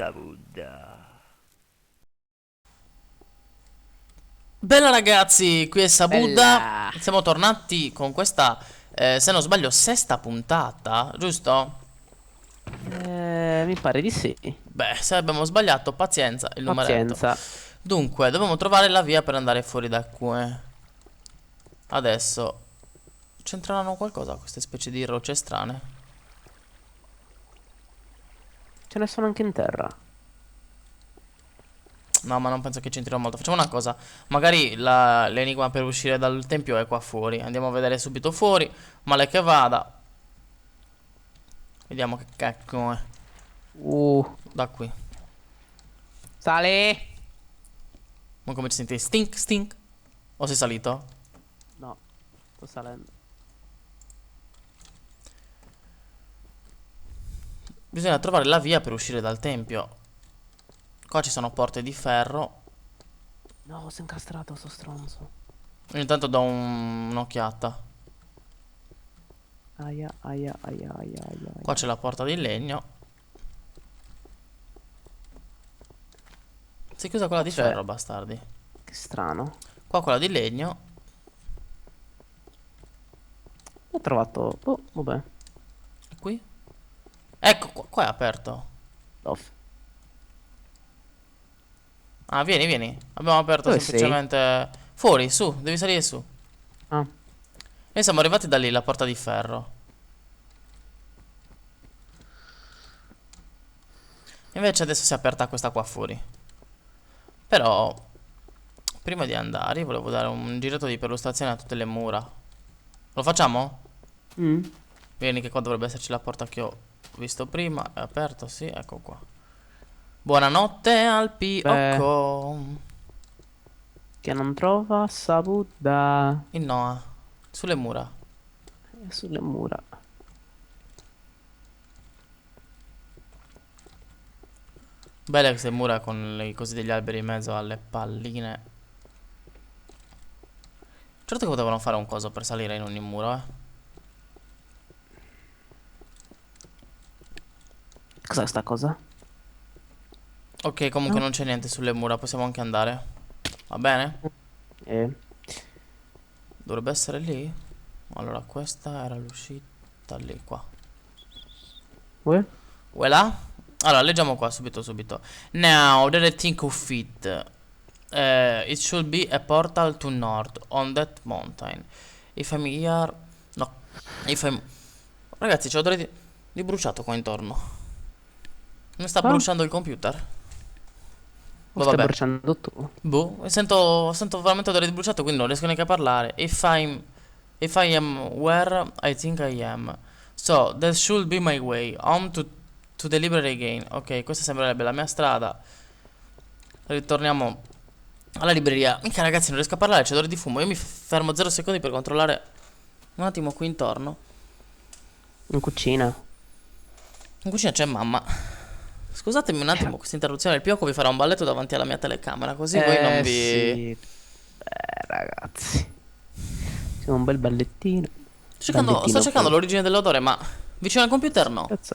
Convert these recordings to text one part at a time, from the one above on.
Sabuda. Bella ragazzi, qui è Sabuda. Bella. Siamo tornati con questa, se non sbaglio, sesta puntata, giusto? Mi pare di sì. Beh, se abbiamo sbagliato, pazienza, il numeretto. Pazienza. Dunque, dobbiamo trovare la via per andare fuori da qui. Adesso, c'entreranno qualcosa queste specie di rocce strane? Ce ne sono anche in terra. No, ma non penso che c'entrino molto. Facciamo una cosa, magari l'enigma per uscire dal tempio è qua fuori. Andiamo a vedere subito fuori, male che vada. Vediamo che cacchio è. Uh. Da qui. Sale. Ma come ci senti? Stink, stink. O sei salito? No, sto salendo. Bisogna trovare la via per uscire dal tempio. Qua ci sono porte di ferro. No, si è incastrato sto stronzo. Io intanto do un'occhiata. Aia, aia, aia, aia, aia, Qua aia. c'è la porta di legno. Si chiusa quella Qua di c'è. ferro, bastardi. Che strano. Qua quella di legno. Ho trovato. Oh, vabbè. E qui? Ecco, qua è aperto. Off. Ah, vieni, vieni. Abbiamo aperto Dove sei? semplicemente. Fuori, su, devi salire su. Ah, Noi siamo arrivati da lì, la porta di ferro. Invece adesso si è aperta questa qua fuori. Però, prima di andare, volevo dare un giretto di perlustrazione a tutte le mura. Lo facciamo? mm. Vieni che qua dovrebbe esserci la porta che ho visto prima. È aperto, sì, ecco qua. Buonanotte al Beh, Pioco. che non trova Sabuda. Il Noah. Sulle mura. È sulle mura. Belle queste mura con i cosi degli alberi in mezzo alle palline. Certo che potevano fare un coso per salire in ogni muro, eh. Cos'è sta cosa? Ok, comunque No? non c'è niente sulle mura, possiamo anche andare. Va bene? Eh. Dovrebbe essere lì. Allora, questa era l'uscita lì, qua. Uè? Voilà. Allora, leggiamo qua subito, subito. Now, that I think of it. It should be a portal to north on that mountain. If I'm here. No. If I'm. Ragazzi, c'è odore di bruciato qua intorno. Mi sta Ah, bruciando il computer. lo Boh, stai vabbè. bruciando tu. Boh, sento veramente odore di bruciato, quindi non riesco neanche a parlare. If I am where I think I am. So, that should be my way. Home to the library again. Ok, questa sembrerebbe la mia strada. Ritorniamo alla libreria. Mica ragazzi, non riesco a parlare, c'è odore di fumo. Io mi fermo 0 secondi per controllare un attimo qui intorno. In cucina. In cucina c'è mamma. Scusatemi un attimo questa interruzione. Il Pioco vi farà un balletto davanti alla mia telecamera, così voi non vi. Sì. Ragazzi. C'è un bel ballettino. Sto Ballettino cercando poi. l'origine dell'odore, ma vicino al computer no. Cazzo.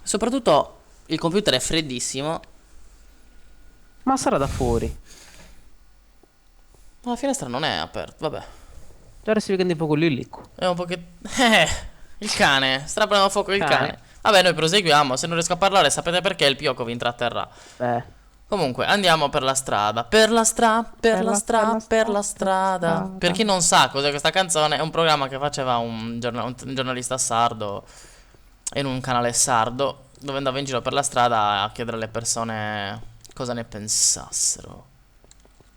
Soprattutto il computer è freddissimo. Ma sarà da fuori. Ma la finestra non è aperta. Vabbè. Già ora si vede un po' con l'illico. È un po' che. Il cane. Sta prendendo a fuoco il Cane. cane. Vabbè, noi proseguiamo. Se non riesco a parlare, sapete perché il Pioco vi intratterrà. Beh. Comunque, andiamo per la strada. Per la strada, per la strada, per la strada. Per chi non sa cos'è questa canzone, è un programma che faceva un giornalista sardo in un canale sardo, dove andava in giro per la strada a chiedere alle persone cosa ne pensassero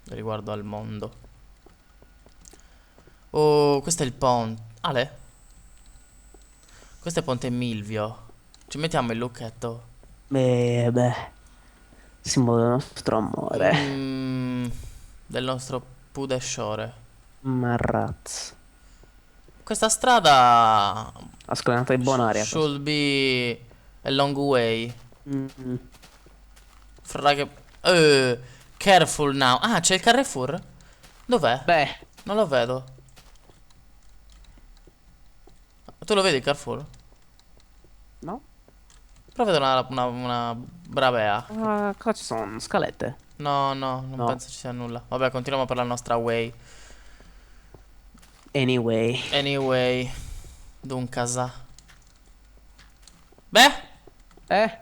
riguardo al mondo. Oh, questo è il ponte. Ale? Questo è Ponte Milvio. Ci mettiamo il lucchetto. Beh. Simbolo del nostro amore. Mm, del nostro Pudesciore. Marrazzo. Questa strada Ha scatenato di buon'aria questo. should be a long way. Mm. Fra che. Careful now. Ah, c'è il Carrefour? Dov'è? Beh. Non lo vedo. Tu lo vedi il Carrefour? No? Però vedo una Bravea. Ah, cosa ci sono? Scalette? No, no, non No. penso ci sia nulla. Vabbè, continuiamo per la nostra way. Anyway. Anyway, Duncasa. Beh, Eh?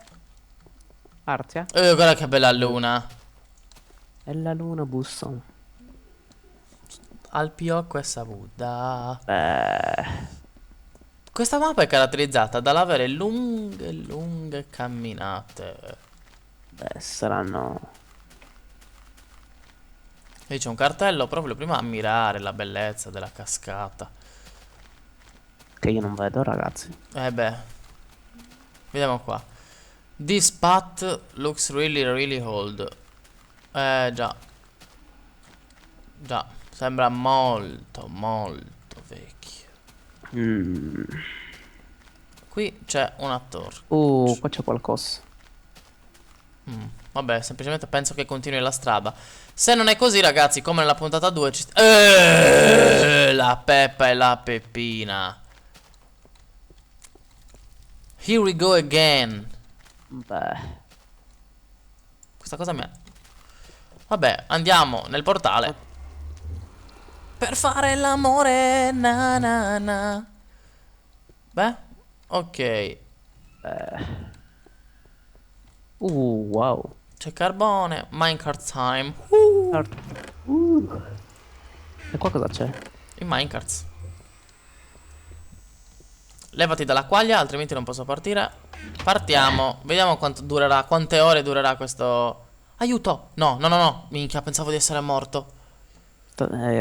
Arzia? guarda che bella luna. E la luna bussa. Al piocco è saputa. Beh. Questa mappa è caratterizzata dall'avere lunghe, lunghe camminate. Beh, saranno. Lì c'è un cartello proprio prima a ammirare la bellezza della cascata. Che io non vedo, ragazzi. Beh, vediamo qua. This path looks really, really old. Già. Già, sembra molto, molto vecchio. Mm. Qui c'è una torre. Qua c'è qualcosa. Vabbè, semplicemente penso che continui la strada. Se non è così, ragazzi, come nella puntata 2 la Peppa e la Peppina. Here we go again. Beh. Questa cosa mi ha... Vabbè, andiamo nel portale per fare l'amore. Na na na. Beh, ok. Wow. C'è carbone. Minecart time. E qua cosa c'è? In Minecart. Levati dalla quaglia, altrimenti non posso partire. Partiamo. Vediamo quanto durerà. Quante ore durerà questo. Aiuto! No, no, no, no. Minchia, pensavo di essere morto.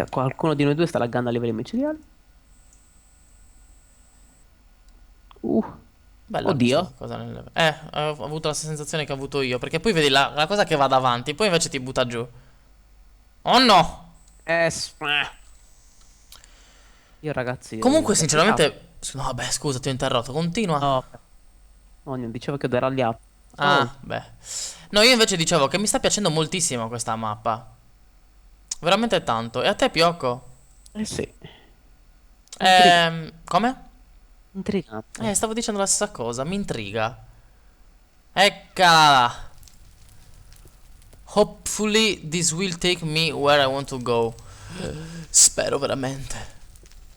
Qualcuno di noi due sta laggando a livelli micidiali. Bella Oddio. questa cosa ho avuto la sensazione che ho avuto io. Perché poi vedi la cosa che va davanti, poi invece ti butta giù. Oh no! Io ragazzi. Comunque, sinceramente. No, vabbè, scusa, ti ho interrotto. Continua. No. Non dicevo che ero aliato. Ah, beh. No, io invece dicevo che mi sta piacendo moltissimo questa mappa. Veramente tanto. E a te, Piocco? Eh sì. Come? Intrigante. Stavo dicendo la stessa cosa. Mi intriga. Eccola. Hopefully this will take me where I want to go. Spero veramente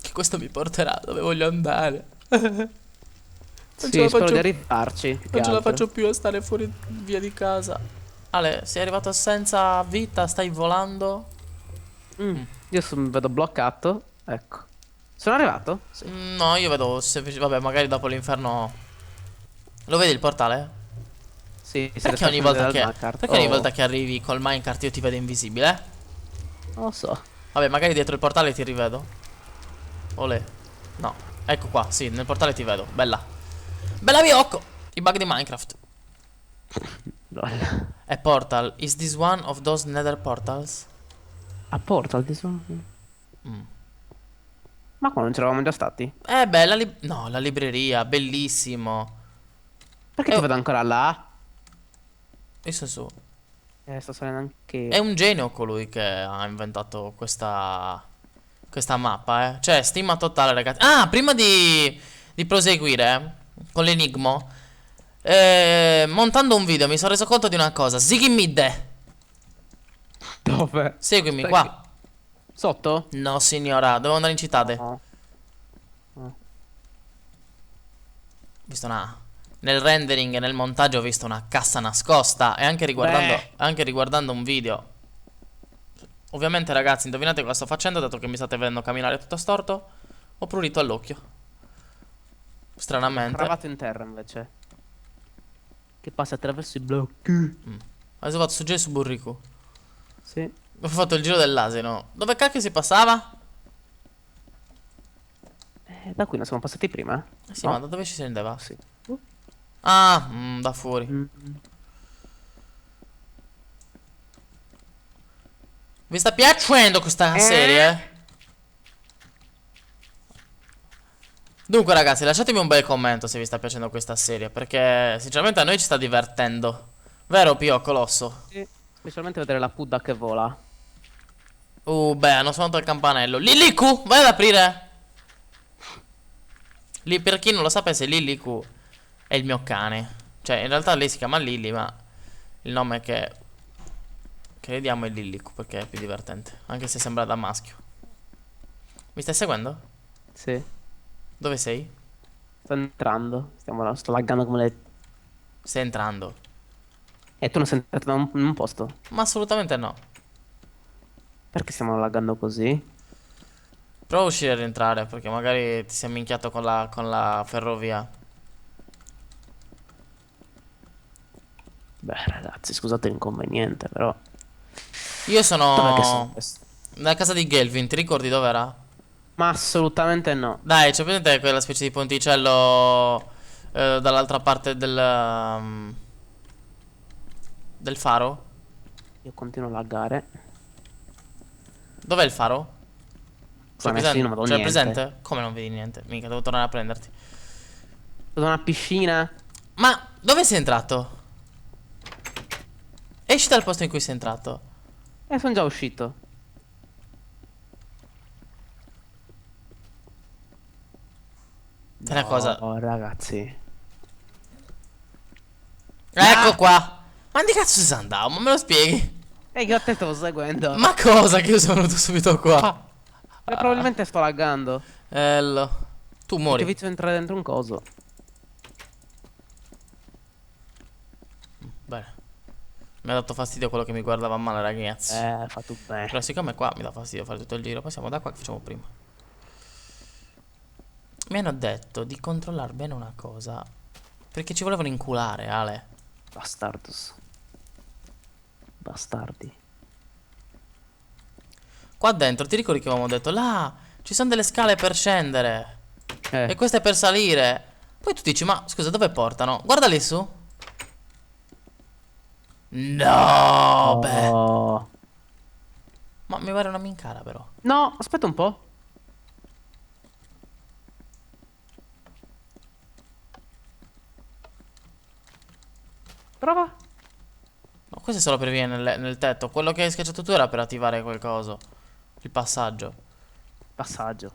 che questo mi porterà dove voglio andare. Sì, spero di arrivarci. Non ce la faccio più a stare fuori via di casa. Ale, sei arrivato senza vita? Stai volando? Io mi vedo bloccato. Ecco. Sono arrivato? Sì. No, io vedo vabbè, magari dopo l'inferno. Lo vedi il portale? Sì, Perché ogni volta che arrivi col minecart io ti vedo invisibile? Non lo so. Vabbè, magari dietro il portale ti rivedo. Olè. No. Ecco qua, sì, nel portale ti vedo. Bella. Bella Biocco! I bug di Minecraft. Lol. E portal. Is this one of those nether portals? A Portal di sono. Ma qua non c'eravamo già stati? Beh, no, la libreria, bellissimo. Perché ti vedo ancora là? Visto su. Sto salendo anche. È un genio colui che ha inventato questa mappa, Cioè, stima totale, ragazzi. Ah, prima di proseguire con l'enigma, montando un video mi sono reso conto di una cosa. Ziggy Midde, Dove? seguimi qua. Sotto? No, signora, devo andare in città. No. Visto nel rendering e nel montaggio ho visto una cassa nascosta. E anche riguardando un video. Ovviamente, ragazzi, indovinate cosa sto facendo, dato che mi state vedendo camminare tutto storto. Ho prurito all'occhio. Stranamente. Cravato in terra invece. Che passa attraverso i blocchi. Adesso vado su giù e su Burrico. Sì. Ho fatto il giro dell'asino. Dove cacchio si passava? Da qui non siamo passati prima? Sì, No? ma da dove ci si rendeva? Sì. Ah, da fuori. Vi sta piacendo questa serie? Dunque, ragazzi, lasciatemi un bel commento se vi sta piacendo questa serie, perché sinceramente a noi ci sta divertendo. Vero, Pio, Colosso? Sì. Specialmente vedere la pudda che vola. Beh, hanno suonato il campanello. Liliku, vai ad aprire. Lì, per chi non lo sapesse, Liliku è il mio cane. Cioè, in realtà lei si chiama Lily, ma il nome che le diamo è Lillico perché è più divertente. Anche se sembra da maschio. Mi stai seguendo? Sì. Dove sei? Sto entrando. Sto laggando come le... Stai entrando. E tu non sei entrato in un posto? Ma assolutamente no. Perché stiamo laggando così? Prova a uscire e rientrare perché magari ti sei minchiato con la ferrovia. Beh, ragazzi, scusate l'inconveniente, però... Io Dov'è che sono sono questo? nella casa di Gelvin, ti ricordi dov'era? Ma assolutamente no. Dai, c'è presente quella specie di ponticello dall'altra parte del faro? Io continuo a laggare. Dov'è il faro? Cosa hai messo? Io non vedo C'è niente. presente? Come non vedi niente? Mica, devo tornare a prenderti. Sono una piscina. Ma dove sei entrato? Esci dal posto in cui sei entrato. E sono già uscito. È una cosa. No, ragazzi. Ecco Ah! qua. Ma di cazzo sei andato? Ma me lo spieghi? E che a te stavo seguendo. Ma cosa che io sono venuto subito qua? Probabilmente sto laggando. Ello. Tu E ti ho muori. visto entrare dentro un coso. Bene. Mi ha dato fastidio quello che mi guardava male, ragazzi. Fa tu bene. Però siccome qua mi dà fastidio fare tutto il giro, passiamo da qua che facciamo prima. Mi hanno detto di controllare bene una cosa. Perché ci volevano inculare, Ale. Bastardos. Bastardi. Qua dentro, ti ricordi che avevamo detto? Là, ci sono delle scale per scendere. E Eh. queste per salire. Poi tu dici, ma scusa, dove portano? Guarda lì su. No, beh. Oh. Ma mi pare una mincara però. No, aspetta un po'. Prova. No, questo è solo per venire nel tetto. Quello che hai schiacciato tu era per attivare quel coso. Il passaggio. Passaggio.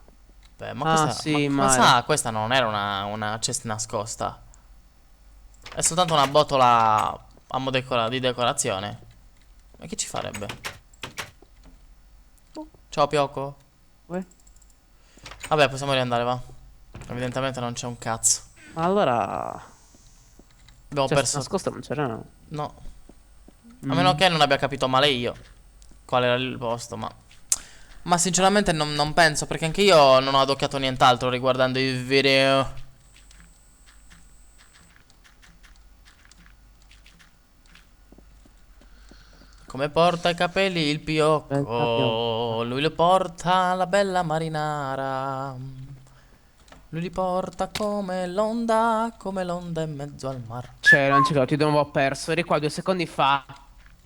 Beh, ma Ah, questa. sì, Ma Mario. sa, questa non era una cesta nascosta. È soltanto una botola di decorazione. Ma che ci farebbe? Ciao Pioco. Uè. Vabbè, possiamo riandare, va. Evidentemente non c'è un cazzo. Ma allora... Abbiamo Cioè, perso. nascosto non c'era, no? No. A meno che non abbia capito male io qual era il posto, ma sinceramente non penso, perché anche io non ho adocchiato nient'altro riguardando il video. Come porta i capelli il Piocco, lui li porta la bella marinara. Lui li porta come l'onda in mezzo al mar. Cioè, non ci credo, ti di nuovo ho perso. Eri qua 2 secondi fa.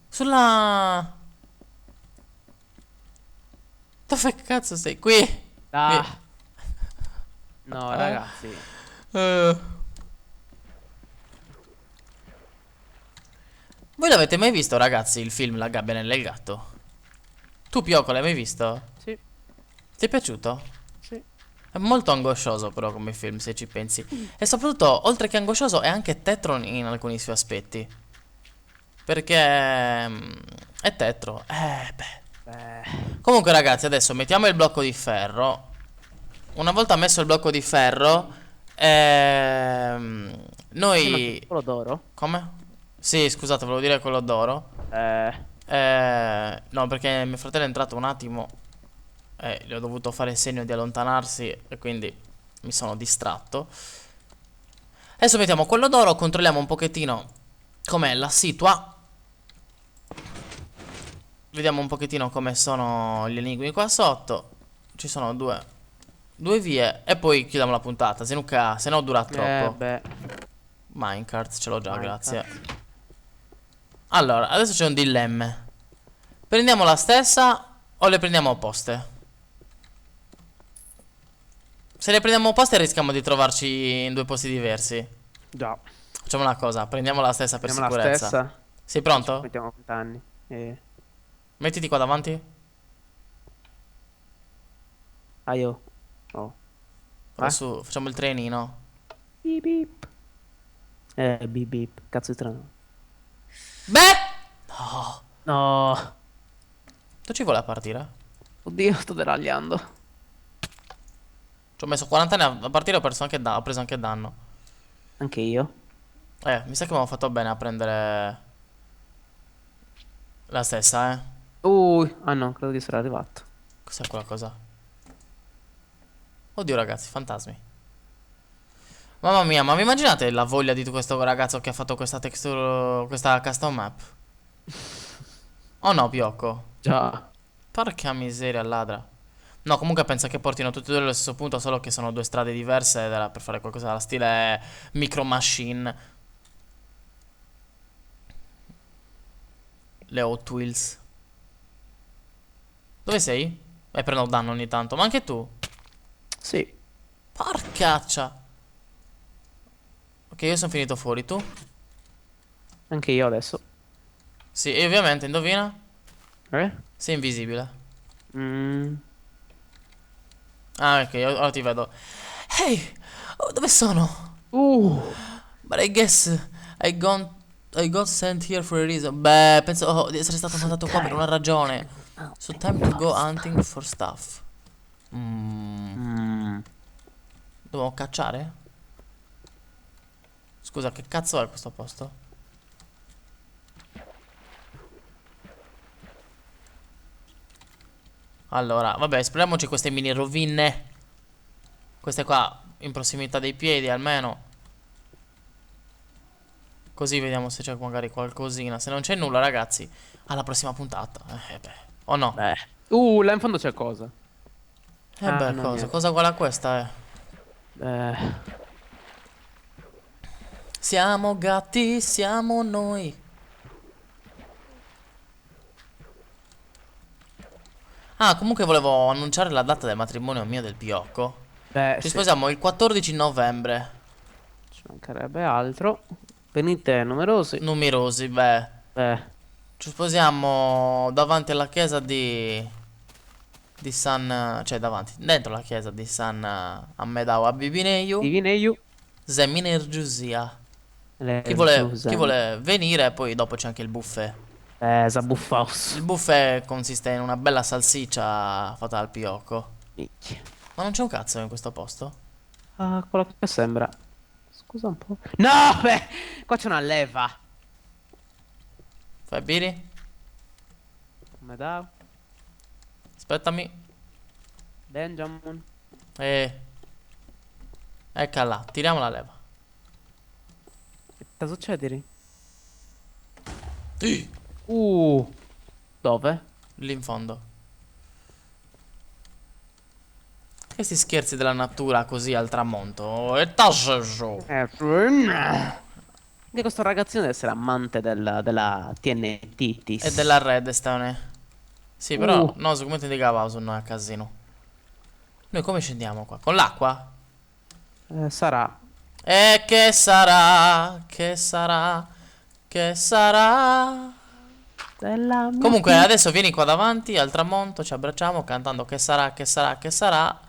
Sulla... Dove cazzo sei? Qui. Qui. Ah, no, ragazzi. Eh. Voi l'avete mai visto, ragazzi, il film La gabbia nel gatto? Tu, Pioco, l'hai mai visto? Sì, Ti è piaciuto? sì. È molto angoscioso però come film, se ci pensi. E soprattutto, oltre che angoscioso, è anche tetro in alcuni suoi aspetti. Perché è tetro. Beh. Beh, Comunque, ragazzi, adesso mettiamo il blocco di ferro. Una volta messo il blocco di ferro, noi... quello d'oro. Come? Sì, scusate, volevo dire quello d'oro. Eh, No, perché mio fratello è entrato un attimo e gli ho dovuto fare il segno di allontanarsi e quindi mi sono distratto. Adesso mettiamo quello d'oro, controlliamo un pochettino com'è la situa. Vediamo un pochettino come sono gli enigmi qua sotto. Ci sono due vie e poi chiudiamo la puntata, se no dura troppo. beh. Minecart, ce l'ho già, Minecraft. grazie. Allora, adesso c'è un dilemma. Prendiamo la stessa o le prendiamo opposte? Se le prendiamo opposte rischiamo di trovarci in due posti diversi. Già. Facciamo una cosa, prendiamo la stessa per Abbiamo la sicurezza. stessa. Sei pronto? Mettiamo 20 anni. Mettiti qua davanti. Ah, io. Oh. Adesso facciamo il trenino. Beep, beep. Bip bip. Cazzo di treno. Beh! No. No. Tu ci vuole a partire? Oddio, sto deragliando. Ci ho messo 40 anni a partire, ho preso anche danno. Anche io. Mi sa che abbiamo fatto bene a prendere la stessa, eh. Ah no, credo di essere arrivato. Cos'è quella cosa? Oddio ragazzi, fantasmi. Mamma mia, ma vi immaginate la voglia di questo ragazzo che ha fatto questa texture, questa custom map? Oh no, Piocco. Già. Porca miseria, ladra. No, comunque penso che portino tutti e due allo stesso punto, solo che sono due strade diverse ed era per fare qualcosa alla stile Micro Machine. Le Hot Wheels. Dove sei? Prendo danno ogni tanto, ma anche tu. Sì. Porcaccia. Ok, io sono finito fuori, tu? Anche io adesso. Sì, e ovviamente, indovina? Eh? Sei invisibile. Mm. Ah, ok, ora ti vedo. Ehi, oh, dove sono? Uh. But I guess I got sent here for a reason. Beh, penso di essere stato mandato qua per una ragione. So time to go hunting for stuff. Mm. Dobbiamo cacciare? Scusa, che cazzo è questo posto? Allora, vabbè, esploriamoci queste mini rovine. Queste qua in prossimità dei piedi almeno. Così vediamo se c'è magari qualcosina. Se non c'è nulla, ragazzi, alla prossima puntata. Beh. O no? Beh. Là in fondo c'è cosa? Ah, Beh, no, cosa? niente. Cosa guarda questa, Eh. Siamo gatti, siamo noi. Ah, comunque volevo annunciare la data del matrimonio mio e del Piocco. Ci Sì. sposiamo il 14 novembre. Ci mancherebbe altro. Venite numerosi. Numerosi, beh. Eh. Ci sposiamo davanti alla chiesa di San, cioè davanti, dentro la chiesa di San Ammedao a Bibineio, Divineio. Zeminer Giusia. Le Chi Giusen. vuole venire, poi dopo c'è anche il buffet. Zabuffaus. Il buffet consiste in una bella salsiccia fatta al Piocco. Minchia. Ma non c'è un cazzo in questo posto? Ah, quello che sembra. Scusa un po'. No, beh. Qua c'è una leva. Fai biri? Come da? Aspettami. Benjamin. Eccola là, tiriamo la leva. Che cosa succede? Sì. Dove? Lì in fondo. Questi scherzi della natura così al tramonto. E tasceso. Anche questo ragazzino deve essere amante della TNT. E della Redstone. Sì, però no, siccome di Gavauso non è a casino. Noi come scendiamo qua? Con l'acqua? Sarà. E che sarà? Che sarà? Che sarà? Della mia Comunque adesso vieni qua davanti al tramonto, ci abbracciamo cantando che sarà, che sarà, che sarà.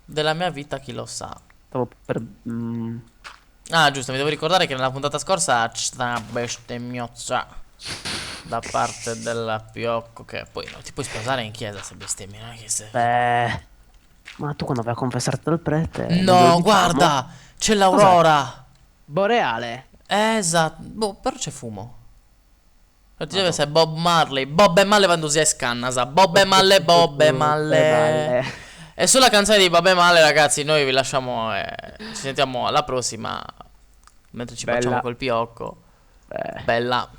Della mia vita chi lo sa. Stavo per. Ah, giusto, mi devo ricordare che nella puntata scorsa c'è stata una bestemmiozza da parte della Piocco, che poi non ti puoi sposare in chiesa se bestemmi, non è che se... Ma tu quando vai a confessarti dal prete. No, guarda, c'è l'Aurora. Boreale. Esatto, boh, però c'è fumo. Ti deve essere Bob Marley. Bob e Malle vanno a scannasa. Bob e Malle, Bob e Malle. E sulla canzone di Bob e Malle, ragazzi, noi vi lasciamo. Ci sentiamo alla prossima. Mentre ci facciamo col Piocco. Bella.